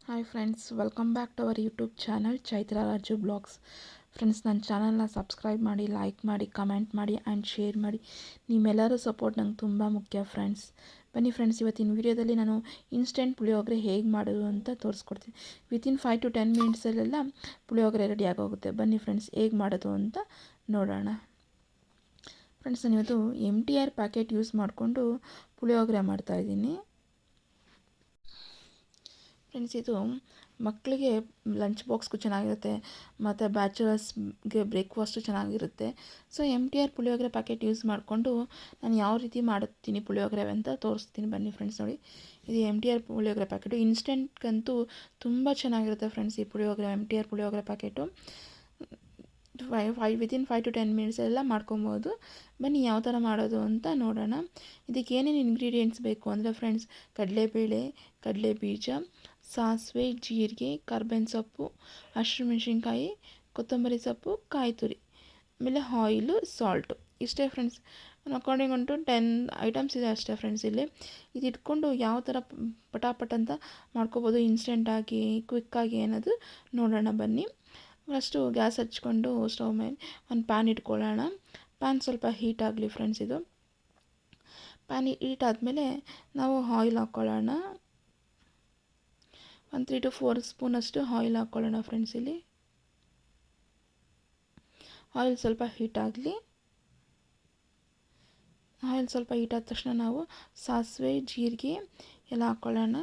Hi friends, welcome back to our YouTube channel Chaithra Raju blogs. Friends, ನನ್ನ ಚಾನಲ್ನ subscribe ಮಾಡಿ, like ಮಾಡಿ, ಕಮೆಂಟ್ ಮಾಡಿ ಆ್ಯಂಡ್ ಶೇರ್ ಮಾಡಿ. ನಿಮ್ಮೆಲ್ಲರೂ ಸಪೋರ್ಟ್ ನಂಗೆ ತುಂಬ ಮುಖ್ಯ ಫ್ರೆಂಡ್ಸ್. ಬನ್ನಿ ಫ್ರೆಂಡ್ಸ್, ಇವತ್ತಿನ ವೀಡಿಯೋದಲ್ಲಿ ನಾನು ಇನ್ಸ್ಟೆಂಟ್ ಪುಳಿಯೋಗರೆ ಹೇಗೆ ಮಾಡೋದು ಅಂತ ತೋರಿಸ್ಕೊಡ್ತೀನಿ. ವಿತಿನ್ 5 to 10 ಮಿನಿಟ್ಸಲ್ಲೆಲ್ಲ ಪುಳಿಯೋಗರೆ ರೆಡಿ ಆಗೋಗುತ್ತೆ. ಬನ್ನಿ ಫ್ರೆಂಡ್ಸ್, ಹೇಗೆ ಮಾಡೋದು ಅಂತ ನೋಡೋಣ. ಫ್ರೆಂಡ್ಸ್, ನಾನಿವತ್ತು MTR ಪ್ಯಾಕೆಟ್ ಯೂಸ್ ಮಾಡಿಕೊಂಡು ಪುಳಿಯೋಗರೆ ಮಾಡ್ತಾಯಿದ್ದೀನಿ. ಫ್ರೆಂಡ್ಸ್, ಇದು ಮಕ್ಕಳಿಗೆ ಲಂಚ್ ಬಾಕ್ಸ್ಗೂ ಚೆನ್ನಾಗಿರುತ್ತೆ ಮತ್ತು ಬ್ಯಾಚುಲರ್ಸ್ಗೆ ಬ್ರೇಕ್ಫಾಸ್ಟು ಚೆನ್ನಾಗಿರುತ್ತೆ. So MTR puliyogare packet use ಮಾಡಿಕೊಂಡು ನಾನು ಯಾವ ರೀತಿ ಮಾಡುತ್ತೀನಿ ಪುಳಿಯೋಗರೆ ಅಂತ ತೋರಿಸ್ತೀನಿ. ಬನ್ನಿ ಫ್ರೆಂಡ್ಸ್, ನೋಡಿ, ಇದು MTR ಪುಳಿಯೋಗರೆ ಪ್ಯಾಕೆಟು. ಇನ್ಸ್ಟೆಂಟ್ಗಂತೂ ತುಂಬ ಚೆನ್ನಾಗಿರುತ್ತೆ ಫ್ರೆಂಡ್ಸ್. ಈ puliyogare MTR puliyogare packet within 5 to 10 minutes ಎಲ್ಲ ಮಾಡ್ಕೊಬೋದು. ಬನ್ನಿ ಯಾವ ಥರ ಮಾಡೋದು ಅಂತ ನೋಡೋಣ. ಇದಕ್ಕೆ ಏನೇನು ಇಂಗ್ರೀಡಿಯೆಂಟ್ಸ್ ಬೇಕು ಅಂದರೆ ಫ್ರೆಂಡ್ಸ್, ಕಡಲೆಬೇಳೆ, ಕಡಲೆ ಬೀಜ, ಸಾಸಿವೆ, ಜೀರಿಗೆ, ಕರ್ಬೇವಿನ ಸೊಪ್ಪು, ಹಸಿಮೆಣಸಿನ್ಕಾಯಿ, ಕೊತ್ತಂಬರಿ ಸೊಪ್ಪು, ಕಾಯಿ ತುರಿ, ಆಮೇಲೆ ಆಯಿಲು, ಸಾಲ್ಟು. ಇಷ್ಟೇ ಫ್ರೆಂಡ್ಸ್. ಅಕಾರ್ಡಿಂಗ್ ಉಂಟು 10 ಐಟಮ್ಸ್ ಇದೆ ಅಷ್ಟೇ ಫ್ರೆಂಡ್ಸ್. ಇಲ್ಲಿ ಇದು ಇಟ್ಕೊಂಡು ಯಾವ ಥರ ಪಟಾಪಟ್ ಅಂತ ಮಾಡ್ಕೋಬೋದು ಇನ್ಸ್ಟೆಂಟಾಗಿ, ಕ್ವಿಕ್ಕಾಗಿ ಅನ್ನೋದು ನೋಡೋಣ ಬನ್ನಿ. ಫಸ್ಟು ಗ್ಯಾಸ್ ಹಚ್ಕೊಂಡು ಸ್ಟವ್ ಮೇಲೆ ಒಂದು ಪ್ಯಾನ್ ಇಟ್ಕೊಳ್ಳೋಣ. ಪ್ಯಾನ್ ಸ್ವಲ್ಪ ಹೀಟ್ ಆಗಲಿ ಫ್ರೆಂಡ್ಸ್. ಇದು ಪ್ಯಾನ್ ಹೀಟ್ ಆದಮೇಲೆ ನಾವು ಆಯಿಲ್ ಹಾಕ್ಕೊಳ್ಳೋಣ. ಒಂದು 3 to 4 ಸ್ಪೂನಷ್ಟು ಆಯಿಲ್ ಹಾಕ್ಕೊಳ್ಳೋಣ ಫ್ರೆಂಡ್ಸ್. ಇಲ್ಲಿ ಆಯಿಲ್ ಸ್ವಲ್ಪ ಹೀಟ್ ಆಗಲಿ. ಆಯಿಲ್ ಸ್ವಲ್ಪ ಹೀಟ್ ಆದ ತಕ್ಷಣ ನಾವು ಸಾಸಿವೆ, ಜೀರಿಗೆ ಎಲ್ಲ ಹಾಕ್ಕೊಳ್ಳೋಣ.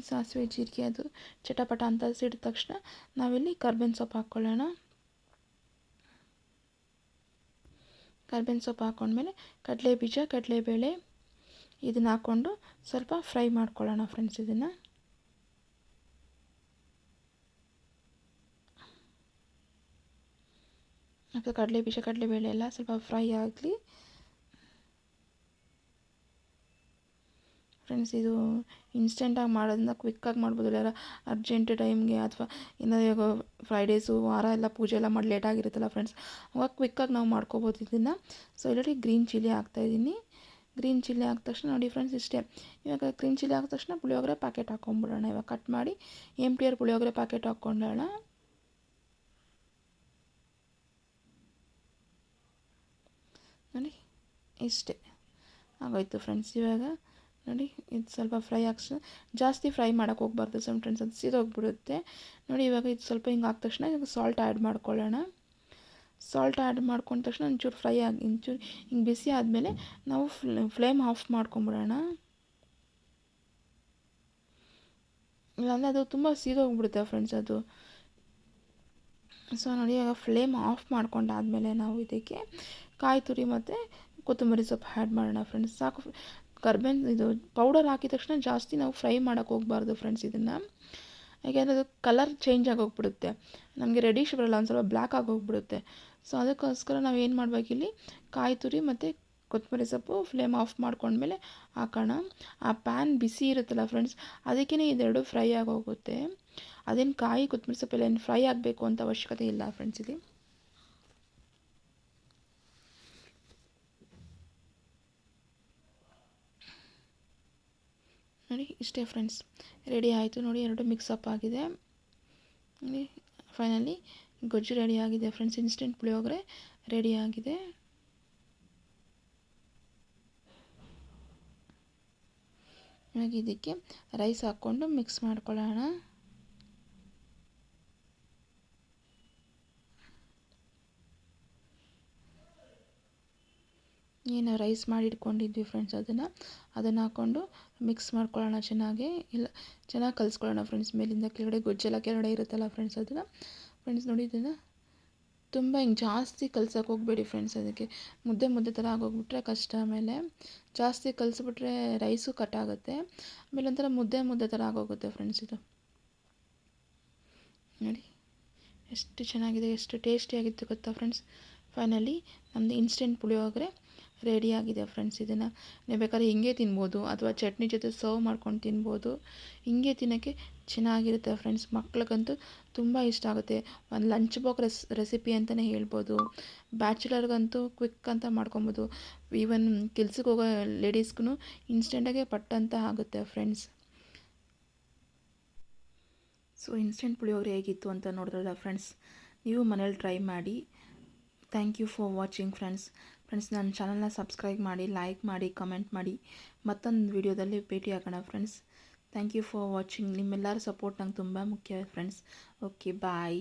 ಸಾಸಿವೆ, ಜೀರಿಗೆ ಅದು ಚಟಪಟ ಅಂತ ಸಿಡಿದ ತಕ್ಷಣ ನಾವಿಲ್ಲಿ ಕರ್ಬೇವಿನ ಸೊಪ್ಪು ಹಾಕ್ಕೊಳ್ಳೋಣ. ಕರ್ಬೇವಿನ ಸೊಪ್ಪು ಹಾಕ್ಕೊಂಡ್ಮೇಲೆ ಕಡಲೆ ಬೀಜ, ಕಡಲೆಬೇಳೆ ಇದನ್ನು ಹಾಕ್ಕೊಂಡು ಸ್ವಲ್ಪ ಫ್ರೈ ಮಾಡ್ಕೊಳ್ಳೋಣ ಫ್ರೆಂಡ್ಸ್. ಇದನ್ನು ಕಡಲೆ ಬೀಜ, ಕಡಲೆಬೇಳೆ ಎಲ್ಲ ಸ್ವಲ್ಪ ಫ್ರೈ ಆಗಲಿ ಫ್ರೆಂಡ್ಸ್. ಇದು ಇನ್ಸ್ಟೆಂಟಾಗಿ ಮಾಡೋದನ್ನ ಕ್ವಿಕ್ಕಾಗಿ ಮಾಡ್ಬೋದು. ಯಾರು ಅರ್ಜೆಂಟ್ ಟೈಮ್ಗೆ ಅಥವಾ ಏನಾದರೂ ಇವಾಗ ಫ್ರೈಡೇಸು ವಾರ ಎಲ್ಲ ಪೂಜೆ ಎಲ್ಲ ಮಾಡಿ ಲೇಟಾಗಿರುತ್ತಲ್ಲ ಫ್ರೆಂಡ್ಸ್, ಅವಾಗ ಕ್ವಿಕ್ಕಾಗಿ ನಾವು ಮಾಡ್ಕೋಬೋದು ಇದನ್ನು. ಸೊ ಇಲ್ಲಿ ಗ್ರೀನ್ ಚಿಲ್ಲಿ ಹಾಕ್ತಾಯಿದ್ದೀನಿ. ಗ್ರೀನ್ ಚಿಲ್ಲಿ ಹಾಕಿದ ತಕ್ಷಣ ನೋಡಿ ಫ್ರೆಂಡ್ಸ್, ಇಷ್ಟೇ. ಇವಾಗ ಗ್ರೀನ್ ಚಿಲ್ಲಿ ಹಾಕಿದ ತಕ್ಷಣ ಪುಳಿಯೋಗರೆ ಪ್ಯಾಕೆಟ್ ಹಾಕ್ಕೊಂಬಿಡೋಣ. ಇವಾಗ ಕಟ್ ಮಾಡಿ MTR ಪುಳಿಯೋಗರೆ ಪ್ಯಾಕೆಟ್ ಹಾಕ್ಕೊಂಡೋಣ. ನೋಡಿ, ಇಷ್ಟೇ ಆಗೋಯ್ತು ಫ್ರೆಂಡ್ಸ್. ಇವಾಗ ನೋಡಿ, ಇದು ಸ್ವಲ್ಪ ಫ್ರೈ ಆಗ್ತದೆ. ಜಾಸ್ತಿ ಫ್ರೈ ಮಾಡೋಕ್ಕೆ ಹೋಗ್ಬಾರ್ದು ಫ್ರೆಂಡ್ಸ್, ಅದು ಸೀದೋಗ್ಬಿಡುತ್ತೆ. ನೋಡಿ, ಇವಾಗ ಇದು ಸ್ವಲ್ಪ ಹಿಂಗೆ ಹಾಕಿದ ತಕ್ಷಣ ಇವಾಗ ಸಾಲ್ಟ್ ಆ್ಯಡ್ ಮಾಡ್ಕೊಳ್ಳೋಣ. ಸಾಲ್ಟ್ ಆ್ಯಡ್ ಮಾಡ್ಕೊಂಡ ತಕ್ಷಣ ಒಂಚೂರು ಫ್ರೈ ಆಗಿ ಒಂಚೂರು ಹಿಂಗೆ ಬಿಸಿ ಆದಮೇಲೆ ನಾವು ಫ್ಲೇಮ್ ಆಫ್ ಮಾಡ್ಕೊಂಬಿಡೋಣ. ಇಲ್ಲಾಂದರೆ ಅದು ತುಂಬ ಸೀದೋಗ್ಬಿಡುತ್ತೆ ಫ್ರೆಂಡ್ಸ್ ಅದು. ಸೊ ನೋಡಿ, ಇವಾಗ ಫ್ಲೇಮ್ ಆಫ್ ಮಾಡ್ಕೊಂಡಾದಮೇಲೆ ನಾವು ಇದಕ್ಕೆ ಕಾಯಿ ತುರಿ ಮತ್ತು ಕೊತ್ತಂಬರಿ ಸೊಪ್ಪು ಆ್ಯಡ್ ಮಾಡೋಣ ಫ್ರೆಂಡ್ಸ್. ಸಾಕು. ಕರ್ಬೇವಿನ ಇದು ಪೌಡರ್ ಹಾಕಿದ ತಕ್ಷಣ ಜಾಸ್ತಿ ನಾವು ಫ್ರೈ ಮಾಡೋಕ್ಕೆ ಹೋಗ್ಬಾರ್ದು ಫ್ರೆಂಡ್ಸ್ ಇದನ್ನು. ಯಾಕೆಂದರೆ ಅದು ಕಲರ್ ಚೇಂಜ್ ಆಗೋಗ್ಬಿಡುತ್ತೆ, ನಮಗೆ ರೆಡಿಶ್ ಬರೋಲ್ಲ, ಒಂದು ಸ್ವಲ್ಪ ಬ್ಲ್ಯಾಕ್ ಆಗೋಗ್ಬಿಡುತ್ತೆ. ಸೊ ಅದಕ್ಕೋಸ್ಕರ ನಾವು ಏನು ಮಾಡಬೇಕಿಲ್ಲಿ, ಕಾಯಿ ತುರಿ ಮತ್ತು ಕೊತ್ತಂಬರಿ ಸೊಪ್ಪು ಫ್ಲೇಮ್ ಆಫ್ ಮಾಡ್ಕೊಂಡ್ಮೇಲೆ ಹಾಕೋಣ. ಆ ಪ್ಯಾನ್ ಬಿಸಿ ಇರುತ್ತಲ್ಲ ಫ್ರೆಂಡ್ಸ್, ಅದಕ್ಕೇ ಇದೆರಡು ಫ್ರೈ ಆಗೋಗುತ್ತೆ. ಅದೇನು ಕಾಯಿ ಕೊತ್ತಂಬರಿ ಸೊಪ್ಪೆಲ್ಲ ಏನು ಫ್ರೈ ಆಗಬೇಕು ಅಂತ ಅವಶ್ಯಕತೆ ಇಲ್ಲ ಫ್ರೆಂಡ್ಸ್. ಇಲ್ಲಿ ನೋಡಿ, ಇಷ್ಟೇ ಫ್ರೆಂಡ್ಸ್, ರೆಡಿ ಆಯಿತು. ನೋಡಿ, ಎರಡು ಮಿಕ್ಸಪ್ ಆಗಿದೆ. ನೋಡಿ, ಫೈನಲಿ ಗೊಜ್ಜು ರೆಡಿ ಆಗಿದೆ ಫ್ರೆಂಡ್ಸ್. ಇನ್ಸ್ಟೆಂಟ್ ಪುಳಿಯೋಗರೆ ರೆಡಿ ಆಗಿದೆ. ಇವಾಗ ಇದಕ್ಕೆ ರೈಸ್ ಹಾಕ್ಕೊಂಡು ಮಿಕ್ಸ್ ಮಾಡ್ಕೊಳ್ಳೋಣ. ಏನು ರೈಸ್ ಮಾಡಿ ಇಟ್ಕೊಂಡಿದ್ವಿ ಫ್ರೆಂಡ್ಸ್, ಅದನ್ನು ಹಾಕ್ಕೊಂಡು ಮಿಕ್ಸ್ ಮಾಡ್ಕೊಳ್ಳೋಣ ಚೆನ್ನಾಗಿ. ಇಲ್ಲ, ಚೆನ್ನಾಗಿ ಕಲಿಸ್ಕೊಳ್ಳೋಣ ಫ್ರೆಂಡ್ಸ್. ಮೇಲಿಂದ ಕೆಳಗಡೆ ಗೊಜ್ಜೆಲ್ಲ ಕೆಳಗಡೆ ಇರುತ್ತಲ್ಲ ಫ್ರೆಂಡ್ಸ್, ಅದನ್ನು ಫ್ರೆಂಡ್ಸ್ ನೋಡಿ, ಇದನ್ನು ತುಂಬ ಹಿಂಗೆ ಜಾಸ್ತಿ ಕಲ್ಸೋಕೆ ಹೋಗಬೇಡಿ ಫ್ರೆಂಡ್ಸ್. ಅದಕ್ಕೆ ಮುದ್ದೆ ಥರ ಆಗೋಗ್ಬಿಟ್ರೆ ಕಷ್ಟ. ಆಮೇಲೆ ಜಾಸ್ತಿ ಕಲಿಸ್ಬಿಟ್ರೆ ರೈಸು ಕಟ್ ಆಗುತ್ತೆ, ಆಮೇಲೆ ಒಂಥರ ಮುದ್ದೆ ಥರ ಆಗೋಗುತ್ತೆ ಫ್ರೆಂಡ್ಸ್. ಇದು ನೋಡಿ ಎಷ್ಟು ಚೆನ್ನಾಗಿದೆ, ಎಷ್ಟು ಟೇಸ್ಟಿಯಾಗಿತ್ತು ಗೊತ್ತಾ ಫ್ರೆಂಡ್ಸ್. ಫೈನಲಿ ನಮ್ಮದು ಇನ್ಸ್ಟೆಂಟ್ ಪುಳಿಯೋಗರೆ ರೆಡಿಯಾಗಿದೆ ಫ್ರೆಂಡ್ಸ್. ಇದನ್ನು ನೀವು ಬೇಕಾದ್ರೆ ಹಿಂಗೆ ತಿನ್ಬೋದು ಅಥವಾ ಚಟ್ನಿ ಜೊತೆ ಸರ್ವ್ ಮಾಡ್ಕೊಂಡು ತಿನ್ಬೋದು. ಹಿಂಗೆ ತಿನ್ನೋಕ್ಕೆ ಚೆನ್ನಾಗಿರುತ್ತೆ ಫ್ರೆಂಡ್ಸ್. ಮಕ್ಳಿಗಂತೂ ತುಂಬ ಇಷ್ಟ ಆಗುತ್ತೆ. ಒಂದು ಲಂಚ್ ಬಾಕ್ಸ್ ರೆಸಿಪಿ ಅಂತಲೇ ಹೇಳ್ಬೋದು. ಬ್ಯಾಚುಲರ್ಗಂತೂ ಕ್ವಿಕ್ ಅಂತ ಮಾಡ್ಕೊಬೋದು. ಈವನ್ ಕೆಲ್ಸಕ್ಕೆ ಹೋಗೋ ಲೇಡೀಸ್ಗೂ ಇನ್ಸ್ಟೆಂಟಾಗೆ ಪಟ್ಟಂತ ಆಗುತ್ತೆ ಫ್ರೆಂಡ್ಸ್. ಸೊ ಇನ್ಸ್ಟೆಂಟ್ ಪುಳಿಯೋಗರೆ ಹೇಗಿತ್ತು ಅಂತ ನೋಡಿದ್ರಲ್ಲ ಫ್ರೆಂಡ್ಸ್, ನೀವು ಮನೇಲಿ ಟ್ರೈ ಮಾಡಿ. Thank you for watching friends. ನನ್ನ ಚಾನಲ್ನ ಸಬ್ಸ್ಕ್ರೈಬ್ ಮಾಡಿ, ಲೈಕ್ ಮಾಡಿ, ಕಮೆಂಟ್ ಮಾಡಿ. ಮತ್ತೊಂದು ವಿಡಿಯೋದಲ್ಲಿ ಭೇಟಿ ಆಗೋಣ friends. Thank you for watching. ನಿಮ್ಮೆಲ್ಲರ ಸಪೋರ್ಟ್ ನಂಗೆ ತುಂಬ ಮುಖ್ಯ ಫ್ರೆಂಡ್ಸ್. Okay bye.